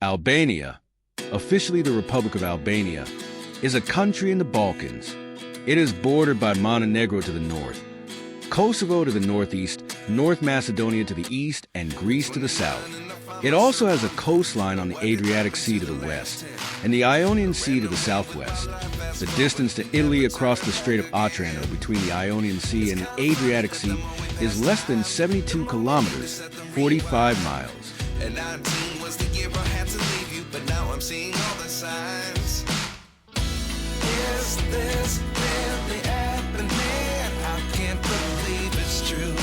Albania, officially the Republic of Albania, is a country in the Balkans. It is bordered by Montenegro to the north, Kosovo to the northeast, North Macedonia to the east, and Greece to the south. It also has a coastline on the Adriatic Sea to the west and the Ionian Sea to the southwest. The distance to Italy across the Strait of Otranto between the Ionian Sea and the Adriatic Sea is less than 72 kilometers, 45 miles. And 19 was the year I had to leave you, but now I'm seeing all the signs. Is this really happening? I can't believe it's true.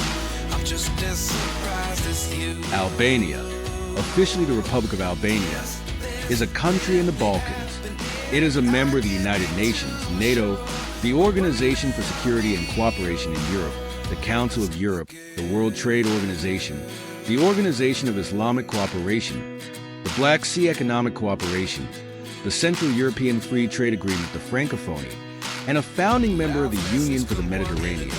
I'm just as surprised as you. Albania, officially the Republic of Albania, is a country in the Balkans. It is a member of the United Nations, NATO, the Organization for Security and Cooperation in Europe, the Council of Europe, the World Trade Organization, the Organization of Islamic Cooperation, the Black Sea Economic Cooperation, the Central European Free Trade Agreement, the Francophonie, and a founding member of the Union for the Mediterranean.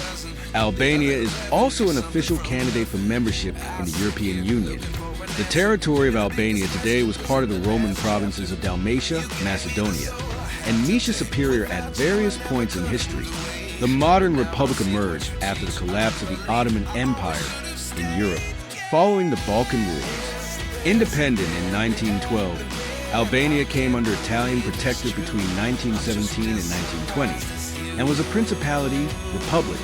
Albania is also an official candidate for membership in the European Union. The territory of Albania today was part of the Roman provinces of Dalmatia, Macedonia, and Mysia Superior at various points in history. The modern republic emerged after the collapse of the Ottoman Empire in Europe, following the Balkan Wars. Independent in 1912, Albania came under Italian protectorate between 1917 and 1920, and was a principality, republic,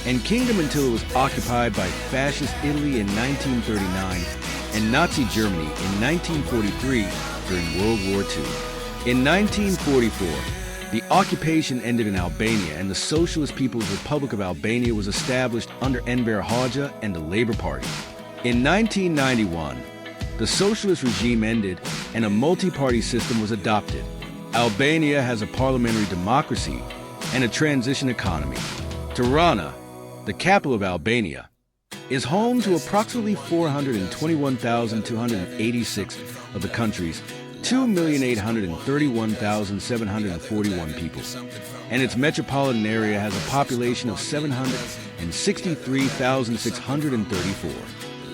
and kingdom until it was occupied by fascist Italy in 1939 and Nazi Germany in 1943 during World War II. In 1944, the occupation ended in Albania and the Socialist People's Republic of Albania was established under Enver Hoxha and the Labour Party. In 1991, the socialist regime ended and a multi-party system was adopted. Albania has a parliamentary democracy and a transition economy. Tirana, the capital of Albania, is home to approximately 421,286 of the country's 2,831,741 people, and its metropolitan area has a population of 763,634.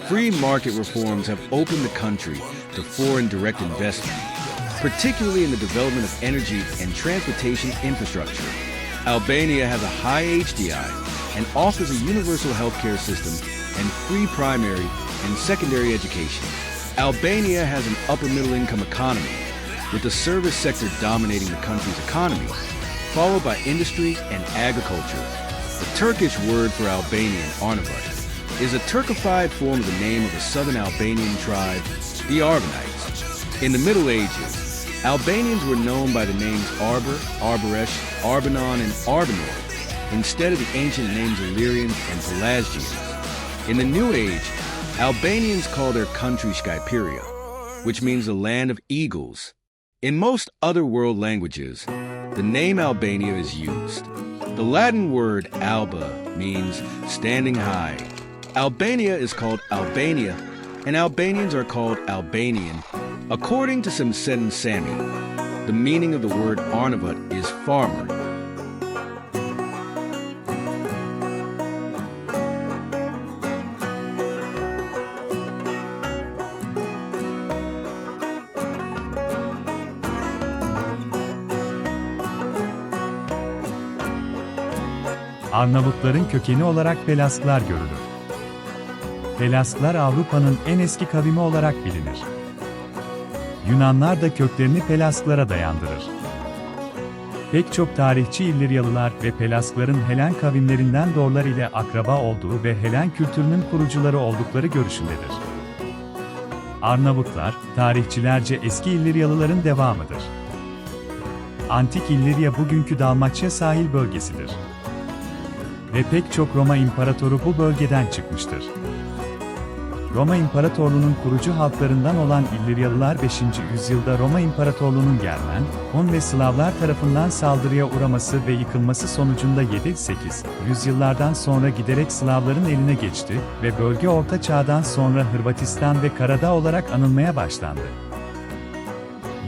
Free market reforms have opened the country to foreign direct investment, particularly in the development of energy and transportation infrastructure. Albania has a high HDI and offers a universal healthcare system and free primary and secondary education. Albania has an upper-middle-income economy, with the service sector dominating the country's economy, followed by industry and agriculture. The Turkish word for Albanian, Arnavut, is a Turkified form of the name of a southern Albanian tribe, the Arbanites. In the Middle Ages, Albanians were known by the names Arber, Arboresh, Arbanon, and Arbanor, instead of the ancient names Illyrians and Pelasgians. In the New Age, Albanians call their country Skyperia, which means the land of eagles. In most other world languages, the name Albania is used. The Latin word alba means standing high. Albania is called Albania, and Albanians are called Albanian. According to Simset and Sami, the meaning of the word Arnavut is farmer. Arnavutların kökeni olarak Pelasglar görülür. Pelasglar Avrupa'nın en eski kavimi olarak bilinir. Yunanlar da köklerini Pelasglara dayandırır. Pek çok tarihçi İlliryalılar ve Pelasgların Helen kavimlerinden Dorlar ile akraba olduğu ve Helen kültürünün kurucuları oldukları görüşündedir. Arnavutlar, tarihçilerce eski İlliryalıların devamıdır. Antik İllirya bugünkü Dalmaçya sahil bölgesidir. Ve pek çok Roma İmparatoru bu bölgeden çıkmıştır. Roma İmparatorluğu'nun kurucu halklarından olan İlliryalılar 5. yüzyılda Roma İmparatorluğu'nun Germen, Hun ve Slavlar tarafından saldırıya uğraması ve yıkılması sonucunda 7-8 yüzyıllardan sonra giderek Slavların eline geçti ve bölge Orta Çağ'dan sonra Hırvatistan ve Karadağ olarak anılmaya başlandı.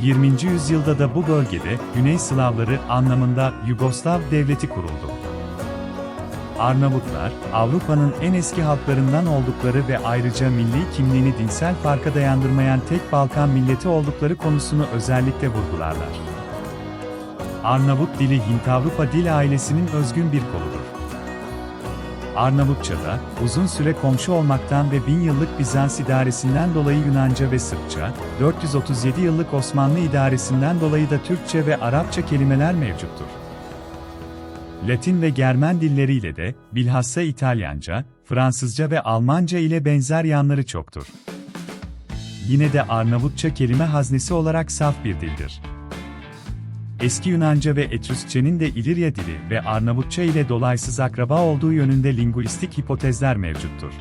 20. yüzyılda da bu bölgede Güney Slavları anlamında Yugoslav devleti kuruldu. Arnavutlar, Avrupa'nın en eski halklarından oldukları ve ayrıca milli kimliğini dinsel farka dayandırmayan tek Balkan milleti oldukları konusunu özellikle vurgularlar. Arnavut dili Hint-Avrupa dil ailesinin özgün bir koludur. Arnavutça'da, uzun süre komşu olmaktan ve 1000 yıllık Bizans idaresinden dolayı Yunanca ve Sırpça, 437 yıllık Osmanlı idaresinden dolayı da Türkçe ve Arapça kelimeler mevcuttur. Latin ve Germen dilleriyle de, bilhassa İtalyanca, Fransızca ve Almanca ile benzer yanları çoktur. Yine de Arnavutça kelime haznesi olarak saf bir dildir. Eski Yunanca ve Etrüskçenin de İlirya dili ve Arnavutça ile dolaysız akraba olduğu yönünde linguistik hipotezler mevcuttur.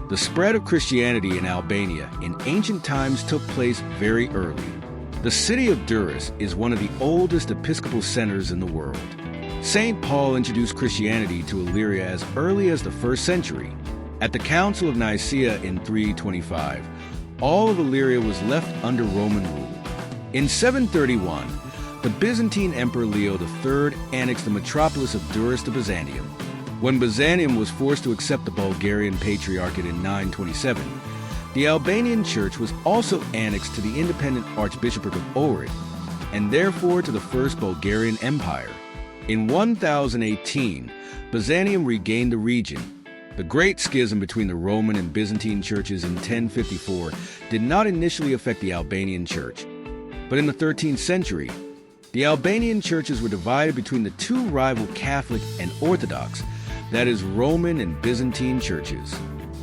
The spread of Christianity in Albania in ancient times took place very early. The city of Durrës is one of the oldest episcopal centers in the world. St. Paul introduced Christianity to Illyria as early as the 1st century. At the Council of Nicaea in 325, all of Illyria was left under Roman rule. In 731, the Byzantine Emperor Leo III annexed the metropolis of Durrës to Byzantium. When Byzantium was forced to accept the Bulgarian Patriarchate in 927, the Albanian Church was also annexed to the independent Archbishopric of Ohrid, and therefore to the First Bulgarian Empire. In 1018, Byzantium regained the region. The Great Schism between the Roman and Byzantine churches in 1054 did not initially affect the Albanian Church. But in the 13th century, the Albanian churches were divided between the two rival Catholic and Orthodox, that is, Roman and Byzantine churches.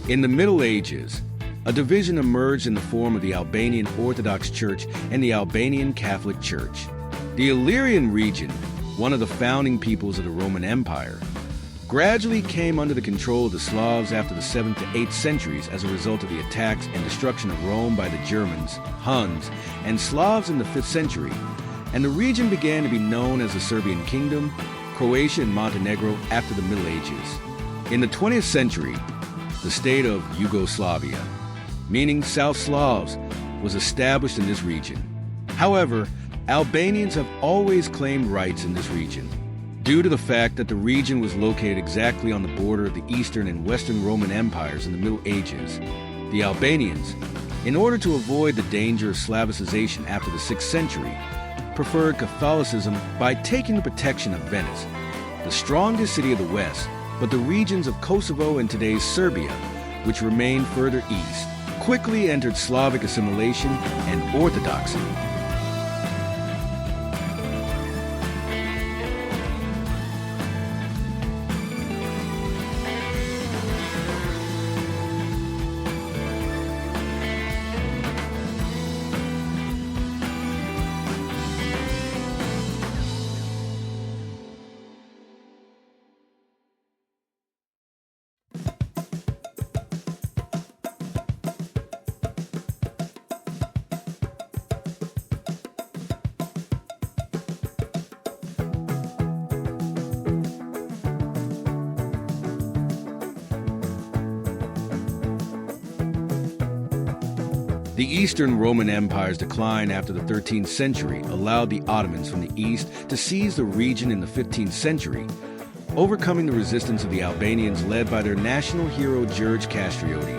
In the Middle Ages, a division emerged in the form of the Albanian Orthodox Church and the Albanian Catholic Church. The Illyrian region, one of the founding peoples of the Roman Empire, gradually came under the control of the Slavs after the 7th to 8th centuries as a result of the attacks and destruction of Rome by the Germans, Huns, and Slavs in the 5th century, and the region began to be known as the Serbian Kingdom, Croatia, and Montenegro after the Middle Ages. In the 20th century, the state of Yugoslavia, meaning South Slavs, was established in this region. However, Albanians have always claimed rights in this region, due to the fact that the region was located exactly on the border of the Eastern and Western Roman empires in the Middle Ages. The Albanians, in order to avoid the danger of Slavicization after the 6th century, preferred Catholicism by taking the protection of Venice, the strongest city of the West, but the regions of Kosovo and today's Serbia, which remained further east, quickly entered Slavic assimilation and orthodoxy. The Eastern Roman Empire's decline after the 13th century allowed the Ottomans from the east to seize the region in the 15th century, overcoming the resistance of the Albanians led by their national hero George Castrioti,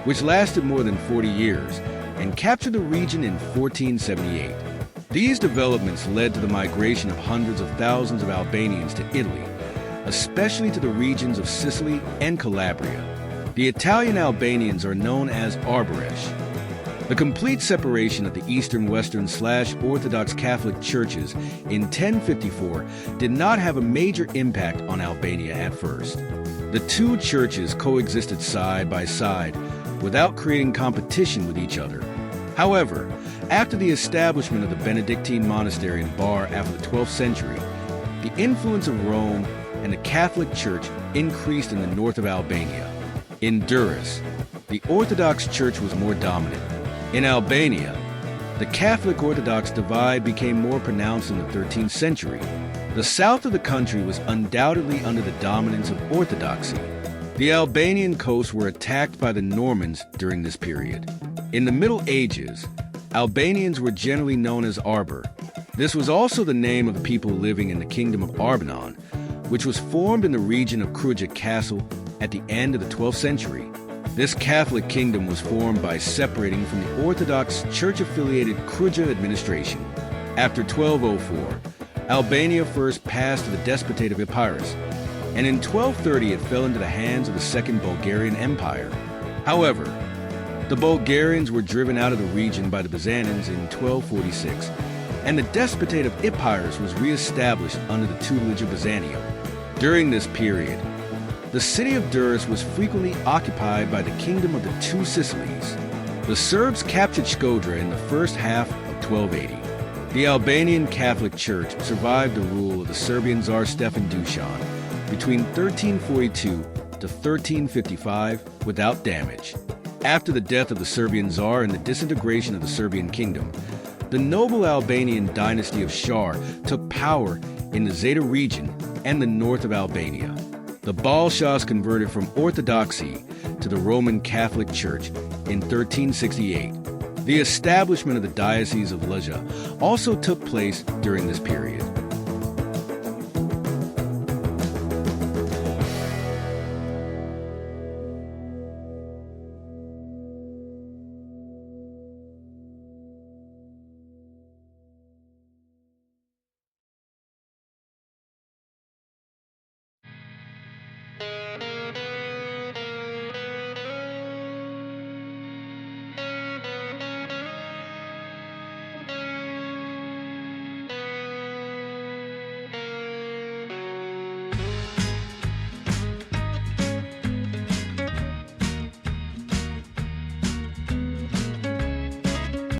which lasted more than 40 years, and captured the region in 1478. These developments led to the migration of hundreds of thousands of Albanians to Italy, especially to the regions of Sicily and Calabria. The Italian Albanians are known as Arboresh. The complete separation of the Eastern-Western/Orthodox Catholic churches in 1054 did not have a major impact on Albania at first. The two churches coexisted side by side without creating competition with each other. However, after the establishment of the Benedictine monastery in Bar after the 12th century, the influence of Rome and the Catholic Church increased in the north of Albania. In Durrës, the Orthodox Church was more dominant. In Albania, the Catholic-Orthodox divide became more pronounced in the 13th century. The south of the country was undoubtedly under the dominance of Orthodoxy. The Albanian coasts were attacked by the Normans during this period. In the Middle Ages, Albanians were generally known as Arber. This was also the name of the people living in the Kingdom of Arbanon, which was formed in the region of Kruja Castle at the end of the 12th century. This Catholic kingdom was formed by separating from the Orthodox Church-affiliated Kruja administration. After 1204, Albania first passed to the Despotate of Epirus, and in 1230 it fell into the hands of the Second Bulgarian Empire. However, the Bulgarians were driven out of the region by the Byzantines in 1246, and the Despotate of Epirus was re-established under the tutelage of Byzantium. During this period, the city of Durrës was frequently occupied by the Kingdom of the Two Sicilies. The Serbs captured Shkodra in the first half of 1280. The Albanian Catholic Church survived the rule of the Serbian Tsar Stefan Dušan between 1342 to 1355 without damage. After the death of the Serbian Tsar and the disintegration of the Serbian kingdom, the noble Albanian dynasty of Shar took power in the Zeta region and the north of Albania. The Balshas converted from Orthodoxy to the Roman Catholic Church in 1368. The establishment of the Diocese of Lezhë also took place during this period.